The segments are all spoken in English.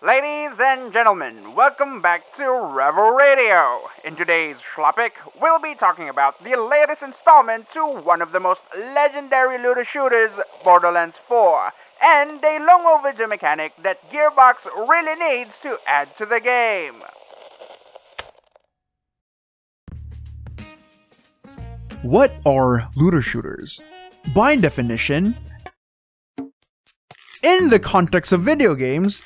Ladies and gentlemen, welcome back to Rebel Radio. In today's Schlopic, we'll be talking about the latest installment to one of the most legendary looter shooters, Borderlands 4, and a long overdue mechanic that Gearbox really needs to add to the game. What are looter shooters? By definition, in the context of video games,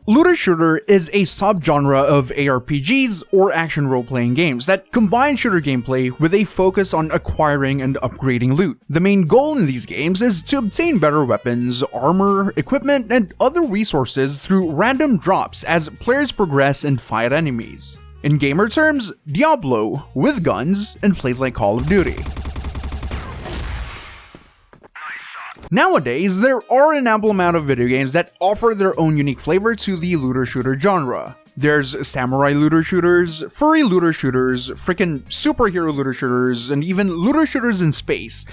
looter shooter is a subgenre of ARPGs or action role-playing games that combine shooter gameplay with a focus on acquiring and upgrading loot. The main goal in these games is to obtain better weapons, armor, equipment, and other resources through random drops as players progress and fight enemies. In gamer terms, Diablo with guns and plays like Call of Duty. Nowadays, there are an ample amount of video games that offer their own unique flavor to the looter shooter genre. There's samurai looter shooters, furry looter shooters, freaking superhero looter shooters, and even looter shooters in space.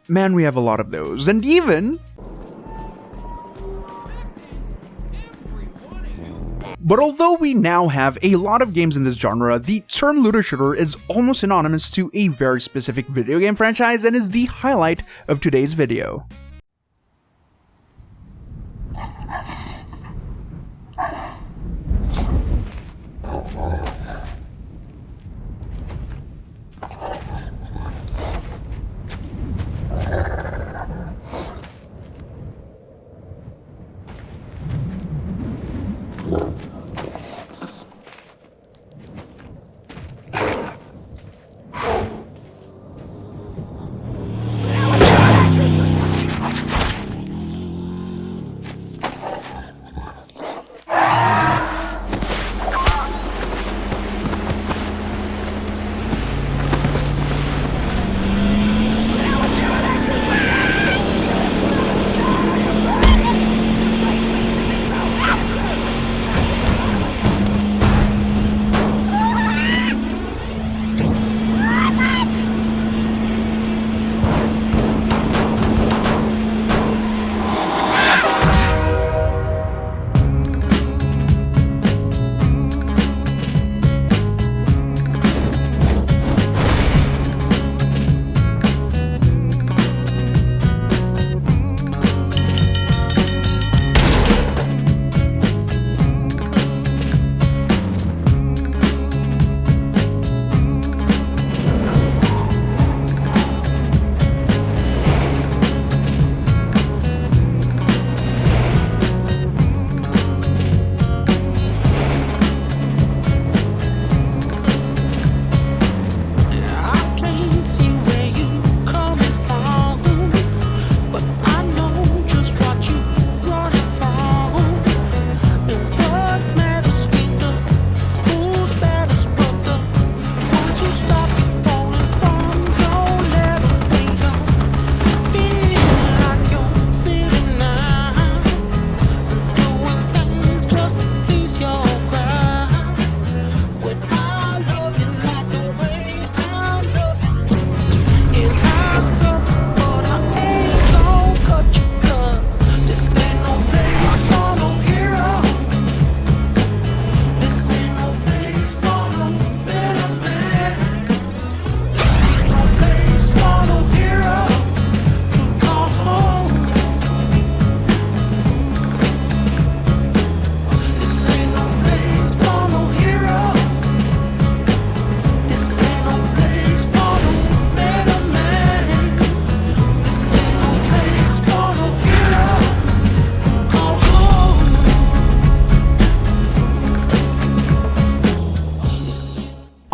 Man, we have a lot of those. And even... But although we now have a lot of games in this genre, the term looter shooter is almost synonymous to a very specific video game franchise and is the highlight of today's video.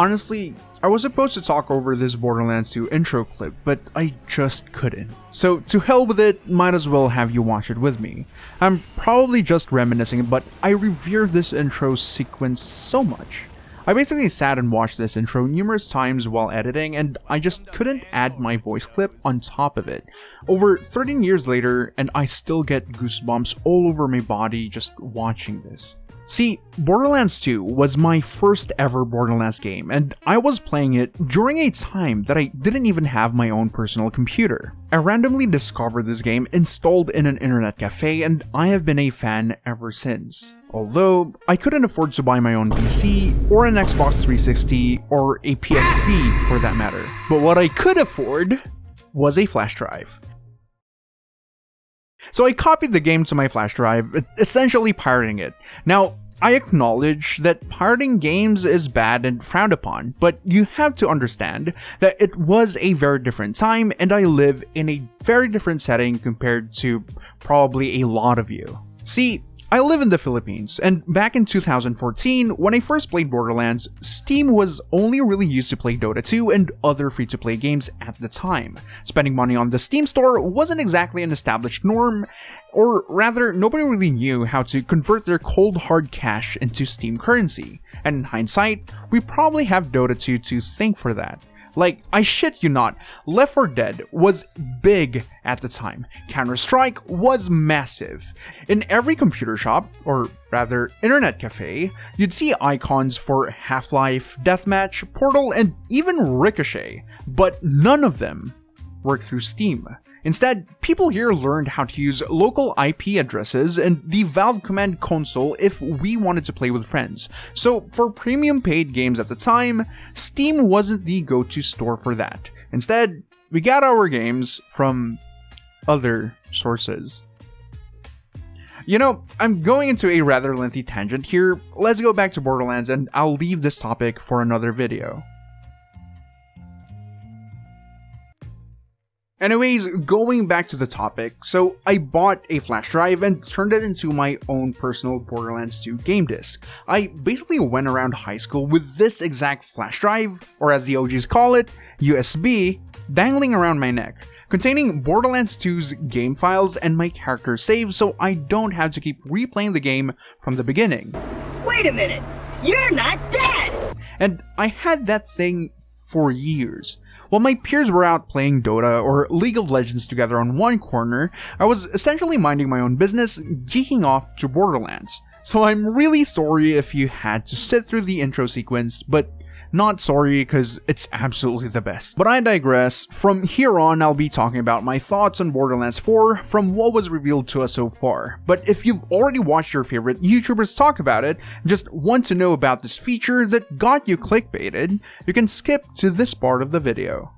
Honestly, I was supposed to talk over this Borderlands 2 intro clip, but I just couldn't. So to hell with it, might as well have you watch it with me. I'm probably just reminiscing, but I revere this intro sequence so much. I basically sat and watched this intro numerous times while editing, and I just couldn't add my voice clip on top of it. Over 13 years later, and I still get goosebumps all over my body just watching this. See, Borderlands 2 was my first ever Borderlands game, and I was playing it during a time that I didn't even have my own personal computer. I randomly discovered this game installed in an internet cafe, and I have been a fan ever since. Although, I couldn't afford to buy my own PC, or an Xbox 360, or a PS3 for that matter. But what I could afford was a flash drive. So I copied the game to my flash drive, essentially pirating it. Now, I acknowledge that pirating games is bad and frowned upon, but you have to understand that it was a very different time and I live in a very different setting compared to probably a lot of you. See, I live in the Philippines, and back in 2014, when I first played Borderlands, Steam was only really used to play Dota 2 and other free-to-play games at the time. Spending money on the Steam store wasn't exactly an established norm, or rather, nobody really knew how to convert their cold hard cash into Steam currency. And in hindsight, we probably have Dota 2 to thank for that. Like, I shit you not, Left 4 Dead was big at the time. Counter-Strike was massive. In every computer shop, or rather internet cafe, you'd see icons for Half-Life, Deathmatch, Portal, and even Ricochet, but none of them worked through Steam. Instead, people here learned how to use local IP addresses and the Valve Command Console if we wanted to play with friends. So for premium paid games at the time, Steam wasn't the go-to store for that. Instead, we got our games from other sources. You know, I'm going into a rather lengthy tangent here. Let's go back to Borderlands and I'll leave this topic for another video. Anyways, going back to the topic, so I bought a flash drive and turned it into my own personal Borderlands 2 game disc. I basically went around high school with this exact flash drive, or as the OGs call it, USB, dangling around my neck, containing Borderlands 2's game files and my character saves so I don't have to keep replaying the game from the beginning. Wait a minute, you're not dead! And I had that thing for years. While my peers were out playing Dota or League of Legends together on one corner, I was essentially minding my own business, geeking off to Borderlands. So I'm really sorry if you had to sit through the intro sequence, but not sorry because it's absolutely the best. But I digress. From here on, I'll be talking about my thoughts on Borderlands 4 from what was revealed to us so far. But if you've already watched your favorite YouTubers talk about it, and just want to know about this feature that got you clickbaited, you can skip to this part of the video.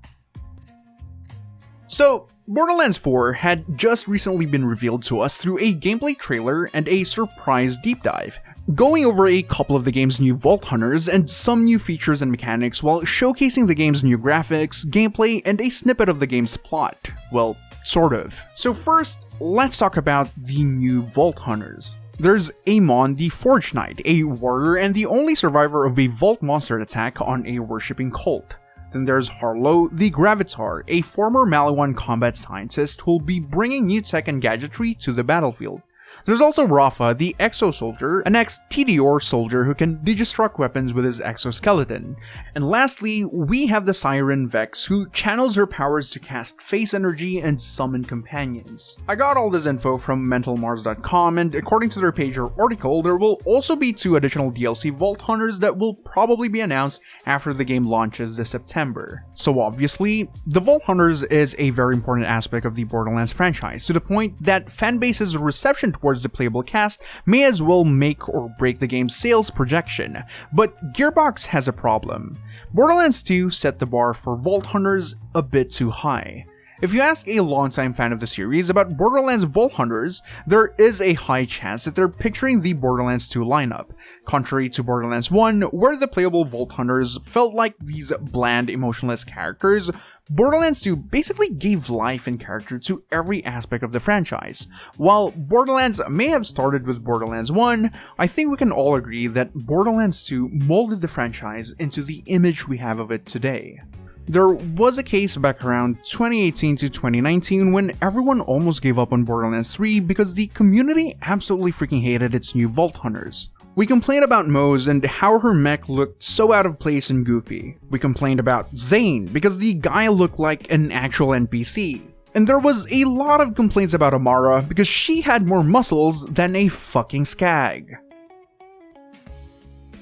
So, Borderlands 4 had just recently been revealed to us through a gameplay trailer and a surprise deep dive, going over a couple of the game's new Vault Hunters and some new features and mechanics while showcasing the game's new graphics, gameplay, and a snippet of the game's plot. Well, sort of. So first, let's talk about the new Vault Hunters. There's Amon the Forge Knight, a warrior and the only survivor of a Vault monster attack on a worshipping cult. Then there's Harlow the Gravitar, a former Maliwan combat scientist who'll be bringing new tech and gadgetry to the battlefield. There's also Rafa, the Exo Soldier, an ex-TDR soldier who can destruct weapons with his exoskeleton. And lastly, we have the Siren Vex, who channels her powers to cast phase energy and summon companions. I got all this info from mentalmars.com, and according to their page or article, there will also be 2 additional DLC Vault Hunters that will probably be announced after the game launches this September. So obviously, the Vault Hunters is a very important aspect of the Borderlands franchise, to the point that fanbase's reception towards the playable cast may as well make or break the game's sales projection. But Gearbox has a problem. Borderlands 2 set the bar for Vault Hunters a bit too high. If you ask a longtime fan of the series about Borderlands Vault Hunters, there is a high chance that they're picturing the Borderlands 2 lineup. Contrary to Borderlands 1, where the playable Vault Hunters felt like these bland, emotionless characters, Borderlands 2 basically gave life and character to every aspect of the franchise. While Borderlands may have started with Borderlands 1, I think we can all agree that Borderlands 2 molded the franchise into the image we have of it today. There was a case back around 2018 to 2019 when everyone almost gave up on Borderlands 3 because the community absolutely freaking hated its new Vault Hunters. We complained about Moze and how her mech looked so out of place and goofy. We complained about Zane because the guy looked like an actual NPC. And there was a lot of complaints about Amara because she had more muscles than a fucking skag.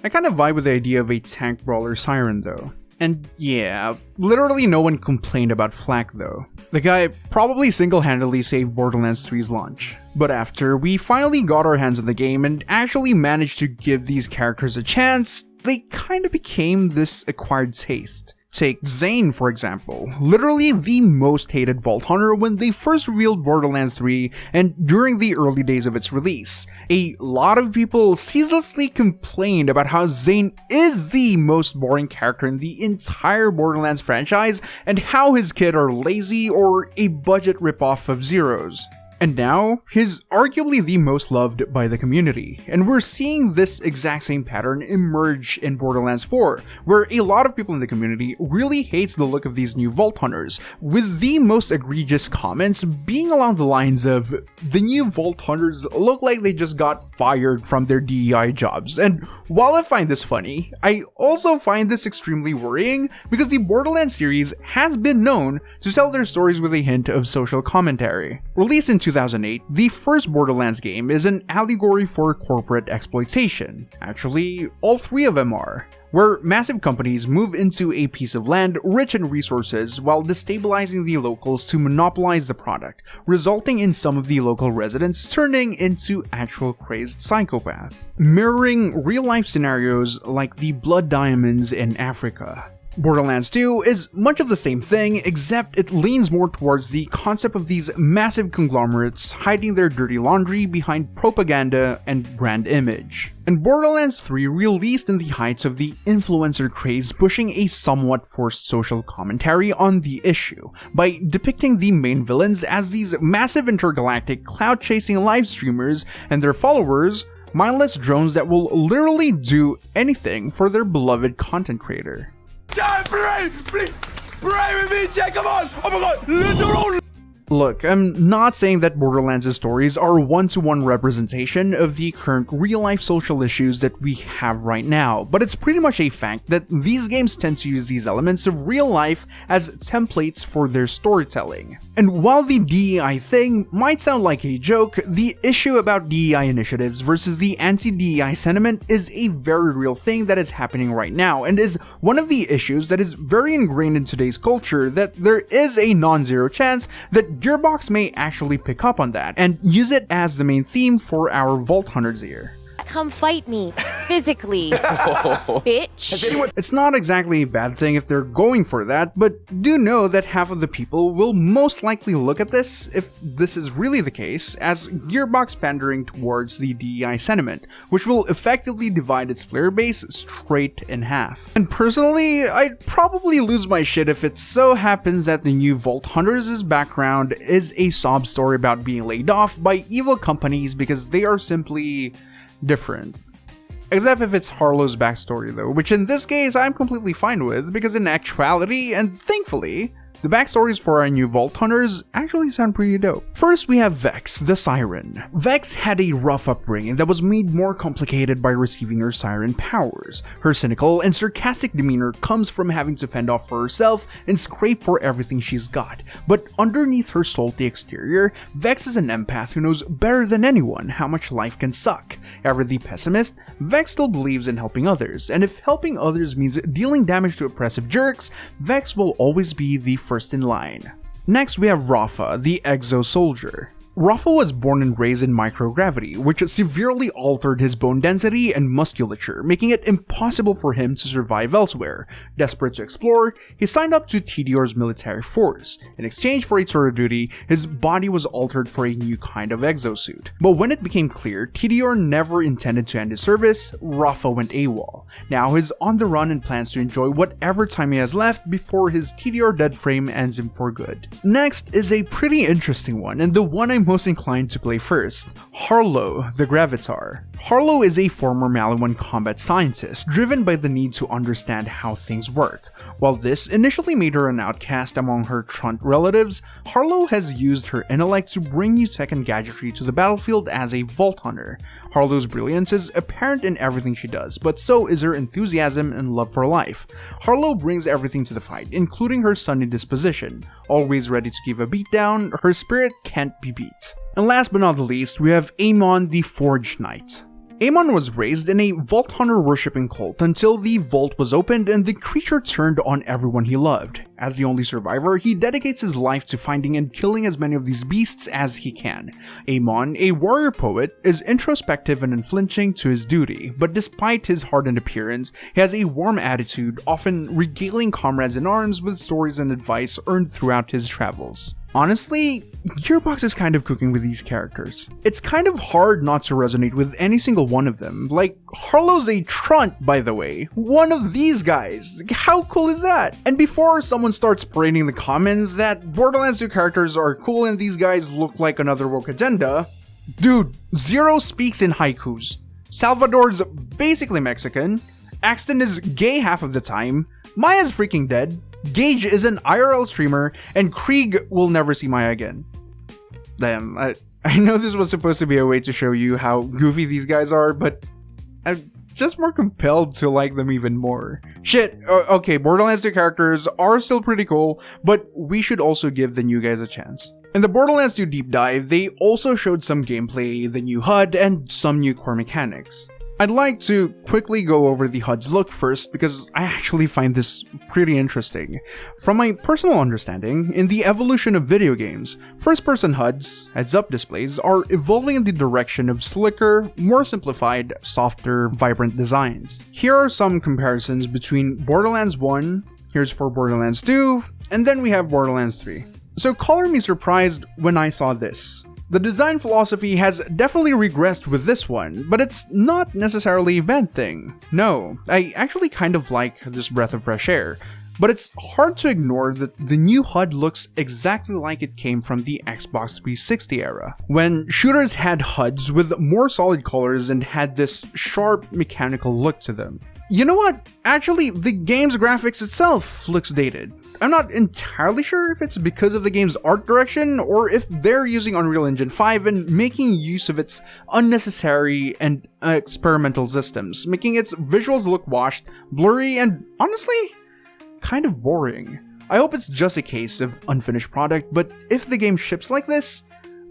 I kind of vibe with the idea of a tank brawler Siren though. And yeah, literally no one complained about Flak though. The guy probably single-handedly saved Borderlands 3's launch. But after we finally got our hands on the game and actually managed to give these characters a chance, they kind of became this acquired taste. Take Zane, for example, literally the most hated Vault Hunter when they first revealed Borderlands 3 and during the early days of its release. A lot of people ceaselessly complained about how Zane is the most boring character in the entire Borderlands franchise and how his kit are lazy or a budget ripoff of Zero's. And now, he's arguably the most loved by the community, and we're seeing this exact same pattern emerge in Borderlands 4, where a lot of people in the community really hates the look of these new Vault Hunters, with the most egregious comments being along the lines of, the new Vault Hunters look like they just got fired from their DEI jobs. And while I find this funny, I also find this extremely worrying because the Borderlands series has been known to sell their stories with a hint of social commentary. Released in 2008, the first Borderlands game is an allegory for corporate exploitation. Actually, all three of them are, where massive companies move into a piece of land rich in resources while destabilizing the locals to monopolize the product, resulting in some of the local residents turning into actual crazed psychopaths, mirroring real-life scenarios like the blood diamonds in Africa. Borderlands 2 is much of the same thing, except it leans more towards the concept of these massive conglomerates hiding their dirty laundry behind propaganda and brand image. And Borderlands 3 released in the heights of the influencer craze, pushing a somewhat forced social commentary on the issue, by depicting the main villains as these massive intergalactic cloud-chasing live streamers and their followers mindless drones that will literally do anything for their beloved content creator. Pray with me, Jack, come on! Oh my god, literal! Look, I'm not saying that Borderlands' stories are one-to-one representation of the current real-life social issues that we have right now, but it's pretty much a fact that these games tend to use these elements of real life as templates for their storytelling. And while the DEI thing might sound like a joke, the issue about DEI initiatives versus the anti-DEI sentiment is a very real thing that is happening right now, and is one of the issues that is very ingrained in today's culture, that there is a non-zero chance that Gearbox may actually pick up on that and use it as the main theme for our Vault Hunters here. Come fight me, physically, bitch. It's not exactly a bad thing if they're going for that, but do know that half of the people will most likely look at this, if this is really the case, as Gearbox pandering towards the DEI sentiment, which will effectively divide its player base straight in half. And personally, I'd probably lose my shit if it so happens that the new Vault Hunters' background is a sob story about being laid off by evil companies because they are simply different. Except if it's Harlow's backstory though, which in this case I'm completely fine with, because in actuality, and thankfully, the backstories for our new Vault Hunters actually sound pretty dope. First, we have Vex, the Siren. Vex had a rough upbringing that was made more complicated by receiving her siren powers. Her cynical and sarcastic demeanor comes from having to fend off for herself and scrape for everything she's got. But underneath her salty exterior, Vex is an empath who knows better than anyone how much life can suck. Ever the pessimist, Vex still believes in helping others, and if helping others means dealing damage to oppressive jerks, Vex will always be the first in line. Next, we have Rafa, the Exo Soldier. Rafa was born and raised in microgravity, which severely altered his bone density and musculature, making it impossible for him to survive elsewhere. Desperate to explore, he signed up to TDR's military force. In exchange for a tour of duty, his body was altered for a new kind of exosuit. But when it became clear TDR never intended to end his service, Rafa went AWOL. Now he's on the run and plans to enjoy whatever time he has left before his TDR dead frame ends him for good. Next is a pretty interesting one, and the one I'm most inclined to play first. Harlow, the Gravitar. Harlow is a former Maliwan combat scientist, driven by the need to understand how things work. While this initially made her an outcast among her truant relatives, Harlow has used her intellect to bring new tech and gadgetry to the battlefield as a Vault Hunter. Harlow's brilliance is apparent in everything she does, but so is her enthusiasm and love for life. Harlow brings everything to the fight, including her sunny disposition. Always ready to give a beatdown, her spirit can't be beat. And last but not the least, we have Amon the Forge Knight. Amon was raised in a Vault Hunter worshipping cult until the vault was opened and the creature turned on everyone he loved. As the only survivor, he dedicates his life to finding and killing as many of these beasts as he can. Amon, a warrior poet, is introspective and unflinching to his duty, but despite his hardened appearance, he has a warm attitude, often regaling comrades in arms with stories and advice earned throughout his travels. Honestly, Gearbox is kind of cooking with these characters. It's kind of hard not to resonate with any single one of them. Like, Harlow's a trunt, by the way. One of these guys. How cool is that? And before someone starts parading the comments that Borderlands 2 characters are cool and these guys look like another woke agenda, dude, Zero speaks in haikus. Salvador's basically Mexican. Axton is gay half of the time. Maya's freaking dead. Gage is an IRL streamer, and Krieg will never see Maya again. Damn, I know this was supposed to be a way to show you how goofy these guys are, but I'm just more compelled to like them even more. Shit, okay, Borderlands 2 characters are still pretty cool, but we should also give the new guys a chance. In the Borderlands 2 deep dive, they also showed some gameplay, the new HUD, and some new core mechanics. I'd like to quickly go over the HUD's look first because I actually find this pretty interesting. From my personal understanding, in the evolution of video games, first-person HUDs, heads-up displays, are evolving in the direction of slicker, more simplified, softer, vibrant designs. Here are some comparisons between Borderlands 1, here's for Borderlands 2, and then we have Borderlands 3. So color me surprised when I saw this. The design philosophy has definitely regressed with this one, but it's not necessarily a bad thing. No, I actually kind of like this breath of fresh air, but it's hard to ignore that the new HUD looks exactly like it came from the Xbox 360 era, when shooters had HUDs with more solid colors and had this sharp mechanical look to them. You know what? Actually, the game's graphics itself looks dated. I'm not entirely sure if it's because of the game's art direction or if they're using Unreal Engine 5 and making use of its unnecessary and experimental systems, making its visuals look washed, blurry, and honestly, kind of boring. I hope it's just a case of unfinished product, but if the game ships like this,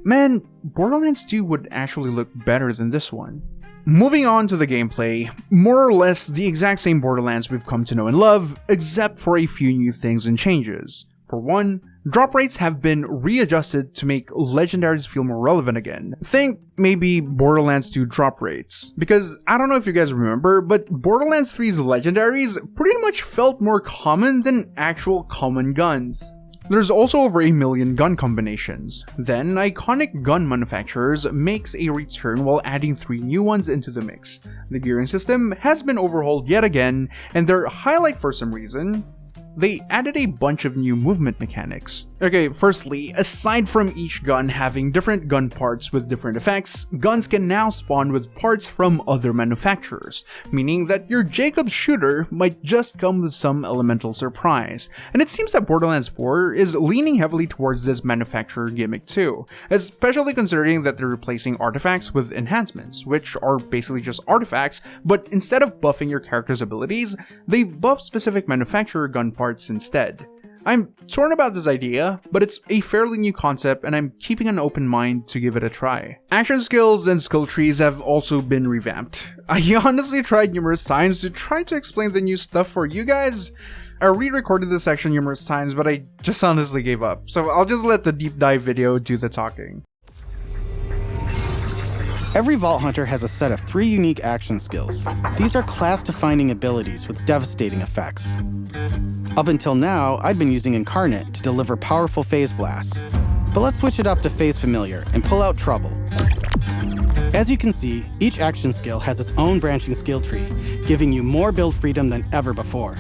man, Borderlands 2 would actually look better than this one. Moving on to the gameplay, more or less the exact same Borderlands we've come to know and love, except for a few new things and changes. For one, drop rates have been readjusted to make legendaries feel more relevant again. Think maybe Borderlands 2 drop rates, because I don't know if you guys remember, but Borderlands 3's legendaries pretty much felt more common than actual common guns. There's also over 1 million gun combinations. Then, iconic gun manufacturers makes a return while adding 3 new ones into the mix. The gearing system has been overhauled yet again, and their highlight for some reason, they added a bunch of new movement mechanics. Okay, firstly, aside from each gun having different gun parts with different effects, guns can now spawn with parts from other manufacturers, meaning that your Jacob's shooter might just come with some elemental surprise. And it seems that Borderlands 4 is leaning heavily towards this manufacturer gimmick too, especially considering that they're replacing artifacts with enhancements, which are basically just artifacts, but instead of buffing your character's abilities, they buff specific manufacturer gun parts instead. I'm torn about this idea, but it's a fairly new concept and I'm keeping an open mind to give it a try. Action skills and skill trees have also been revamped. I honestly tried numerous times to try to explain the new stuff for you guys. I re-recorded this section numerous times, but I just honestly gave up, so I'll just let the deep dive video do the talking. Every Vault Hunter has a set of 3 unique action skills. These are class-defining abilities with devastating effects. Up until now, I'd been using Incarnate to deliver powerful phase blasts. But let's switch it up to Phase Familiar and pull out Trouble. As you can see, each action skill has its own branching skill tree, giving you more build freedom than ever before.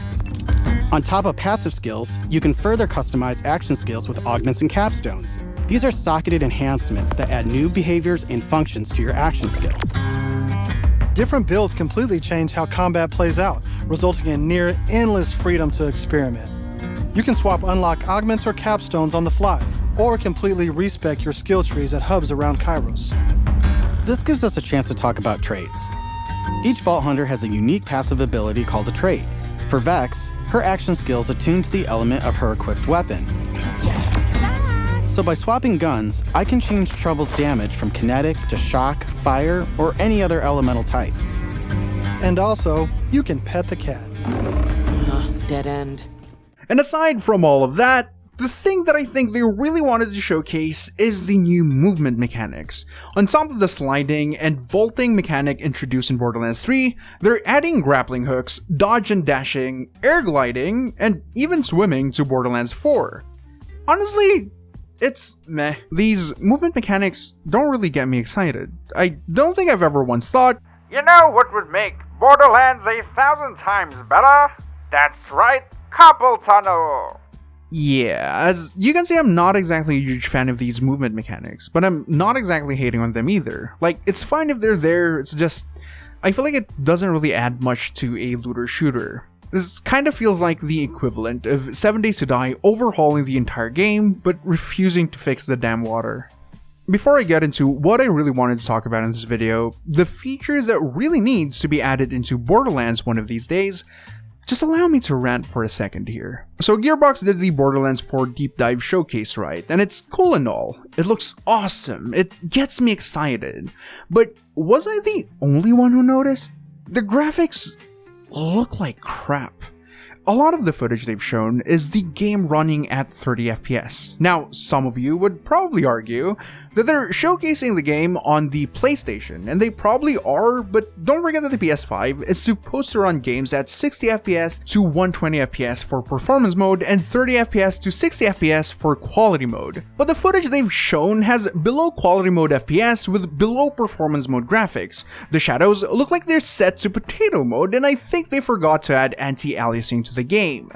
On top of passive skills, you can further customize action skills with augments and capstones. These are socketed enhancements that add new behaviors and functions to your action skill. Different builds completely change how combat plays out, resulting in near endless freedom to experiment. You can swap unlock augments or capstones on the fly, or completely respec your skill trees at hubs around Kairos. This gives us a chance to talk about traits. Each Vault Hunter has a unique passive ability called a trait. For Vex, her action skills attune to the element of her equipped weapon. So by swapping guns, I can change Trouble's damage from kinetic to shock, fire, or any other elemental type. And also, you can pet the cat. Dead end. And aside from all of that, the thing that I think they really wanted to showcase is the new movement mechanics. On top of the sliding and vaulting mechanic introduced in Borderlands 3, they're adding grappling hooks, dodge and dashing, air gliding, and even swimming to Borderlands 4. Honestly, it's meh. These movement mechanics don't really get me excited. I don't think I've ever once thought, You know what would make Borderlands 1,000 times better? That's right, carpal tunnel. yeah, as you can see, I'm not exactly a huge fan of these movement mechanics, but I'm not exactly hating on them either. Like, it's fine if they're there, it's just, I feel like it doesn't really add much to a looter shooter. This kind of feels like the equivalent of 7 Days to Die overhauling the entire game, but refusing to fix the damn water. Before I get into what I really wanted to talk about in this video, the feature that really needs to be added into Borderlands one of these days, just allow me to rant for a second here. So Gearbox did the Borderlands 4 deep dive showcase, right? And it's cool and all. It looks awesome. It gets me excited. But was I the only one who noticed? The graphics look like crap. A lot of the footage they've shown is the game running at 30 FPS. Now, some of you would probably argue that they're showcasing the game on the PlayStation, and they probably are, but don't forget that the PS5 is supposed to run games at 60 FPS to 120 FPS for performance mode and 30 FPS to 60 FPS for quality mode. But the footage they've shown has below quality mode FPS with below performance mode graphics. The shadows look like they're set to potato mode, and I think they forgot to add anti-aliasing to the game.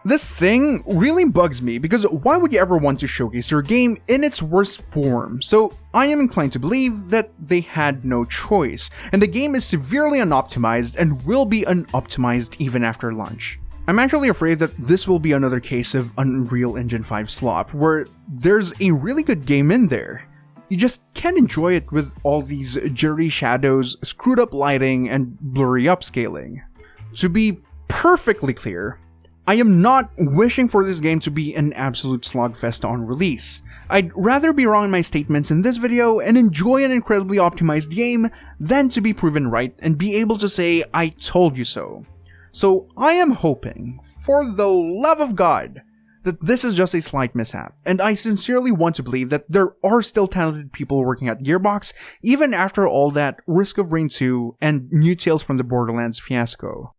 This thing really bugs me because why would you ever want to showcase your game in its worst form? So I am inclined to believe that they had no choice, and the game is severely unoptimized and will be unoptimized even after launch. I'm actually afraid that this will be another case of Unreal Engine 5 slop, where there's a really good game in there. You just can't enjoy it with all these jittery shadows, screwed up lighting, and blurry upscaling. To be perfectly clear, I am not wishing for this game to be an absolute slogfest on release. I'd rather be wrong in my statements in this video and enjoy an incredibly optimized game than to be proven right and be able to say, I told you so. So I am hoping, for the love of God, that this is just a slight mishap, and I sincerely want to believe that there are still talented people working at Gearbox even after all that Risk of Rain 2 and new Tales from the Borderlands fiasco.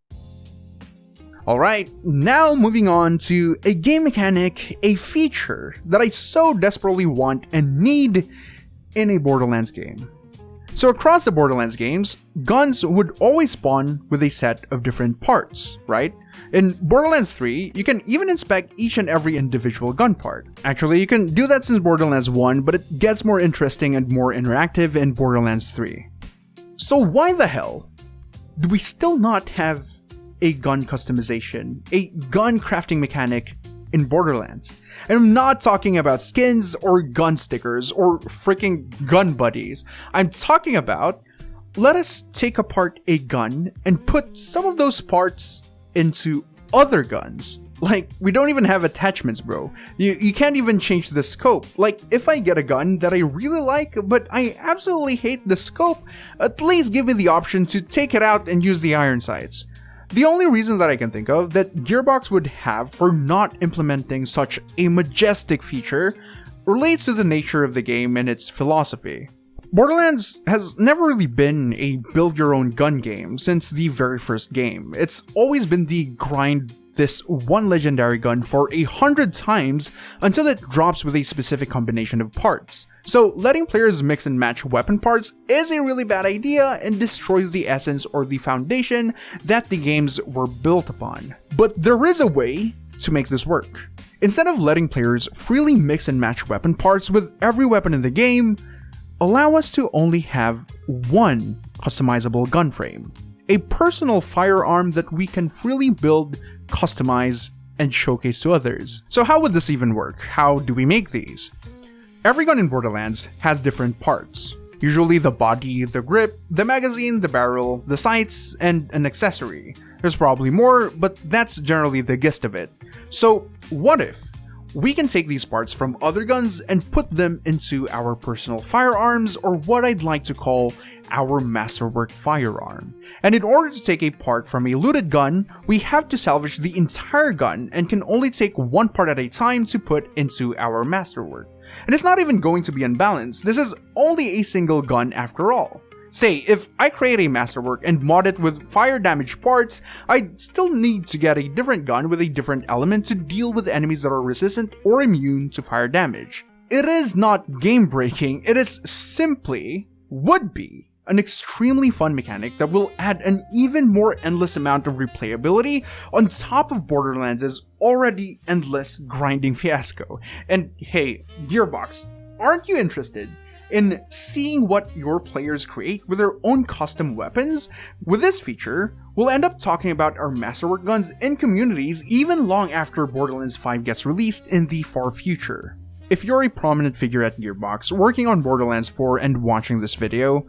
Alright, now moving on to a game mechanic, a feature that I so desperately want and need in a Borderlands game. So across the Borderlands games, guns would always spawn with a set of different parts, right? In Borderlands 3, you can even inspect each and every individual gun part. Actually, you can do that since Borderlands 1, but it gets more interesting and more interactive in Borderlands 3. So why the hell do we still not have a gun customization, a gun crafting mechanic in Borderlands? And I'm not talking about skins or gun stickers or freaking gun buddies. I'm talking about, let us take apart a gun and put some of those parts into other guns. Like, we don't even have attachments, bro. You can't even change the scope. Like, if I get a gun that I really like, but I absolutely hate the scope, at least give me the option to take it out and use the iron sights. The only reason that I can think of that Gearbox would have for not implementing such a majestic feature relates to the nature of the game and its philosophy. Borderlands has never really been a build-your-own gun game since the very first game. It's always been the grind this one legendary gun for 100 times until it drops with a specific combination of parts. So letting players mix and match weapon parts is a really bad idea and destroys the essence or the foundation that the games were built upon. But there is a way to make this work. Instead of letting players freely mix and match weapon parts with every weapon in the game, allow us to only have one customizable gun frame. A personal firearm that we can freely build, customize, and showcase to others. So how would this even work? How do we make these? Every gun in Borderlands has different parts. Usually the body, the grip, the magazine, the barrel, the sights, and an accessory. There's probably more, but that's generally the gist of it. So what if we can take these parts from other guns and put them into our personal firearms, or what I'd like to call our masterwork firearm. And in order to take a part from a looted gun, we have to salvage the entire gun and can only take one part at a time to put into our masterwork. And it's not even going to be unbalanced, this is only a single gun after all. Say, if I create a masterwork and mod it with fire damage parts, I'd still need to get a different gun with a different element to deal with enemies that are resistant or immune to fire damage. It is not game breaking, it is simply, would be, an extremely fun mechanic that will add an even more endless amount of replayability on top of Borderlands' already endless grinding fiasco. And hey, Gearbox, aren't you interested in seeing what your players create with their own custom weapons? With this feature, we'll end up talking about our masterwork guns in communities even long after Borderlands 5 gets released in the far future. If you're a prominent figure at Gearbox working on Borderlands 4 and watching this video,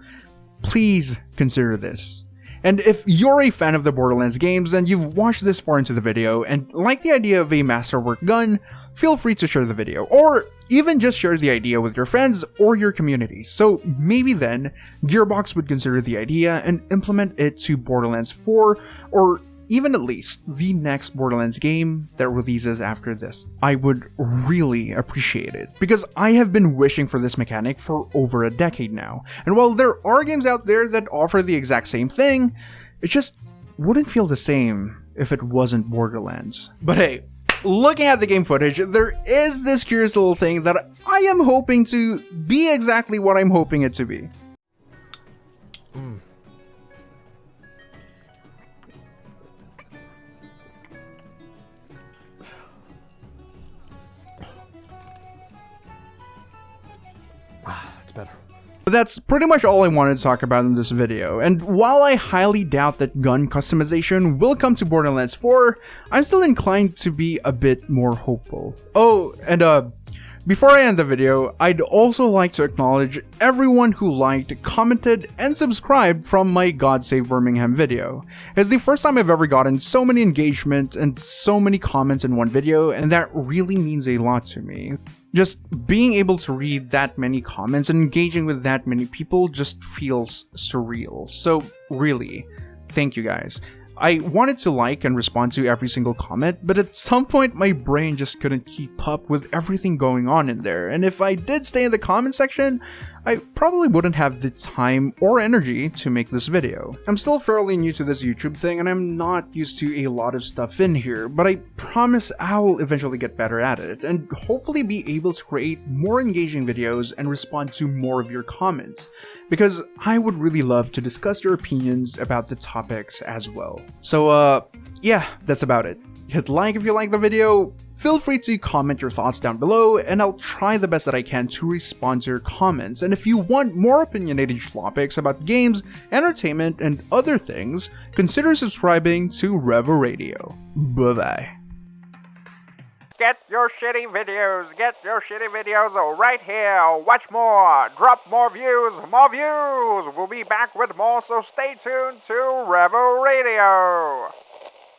please consider this. And if you're a fan of the Borderlands games and you've watched this far into the video and like the idea of a masterwork gun, feel free to share the video, or even just share the idea with your friends or your community. So maybe then Gearbox would consider the idea and implement it to Borderlands 4, or even at least the next Borderlands game that releases after this. I would really appreciate it, because I have been wishing for this mechanic for over a decade now, and while there are games out there that offer the exact same thing, it just wouldn't feel the same if it wasn't Borderlands. But hey, looking at the game footage, there is this curious little thing that I am hoping to be exactly what I'm hoping it to be. Better. But that's pretty much all I wanted to talk about in this video, and while I highly doubt that gun customization will come to Borderlands 4, I'm still inclined to be a bit more hopeful. Oh, and before I end the video, I'd also like to acknowledge everyone who liked, commented, and subscribed from my God Save Birmingham video. It's the first time I've ever gotten so many engagement and so many comments in one video, and that really means a lot to me. Just being able to read that many comments and engaging with that many people just feels surreal. So really, thank you guys. I wanted to like and respond to every single comment, but at some point my brain just couldn't keep up with everything going on in there, and if I did stay in the comment section, I probably wouldn't have the time or energy to make this video. I'm still fairly new to this YouTube thing and I'm not used to a lot of stuff in here, but I promise I will eventually get better at it and hopefully be able to create more engaging videos and respond to more of your comments, because I would really love to discuss your opinions about the topics as well. So yeah, that's about it. Hit like if you like the video, feel free to comment your thoughts down below, and I'll try the best that I can to respond to your comments. And if you want more opinionated topics about games, entertainment, and other things, consider subscribing to Revo Radio. Bye bye. Get your shitty videos right here. Watch more, drop more views. We'll be back with more, so stay tuned to Revo Radio.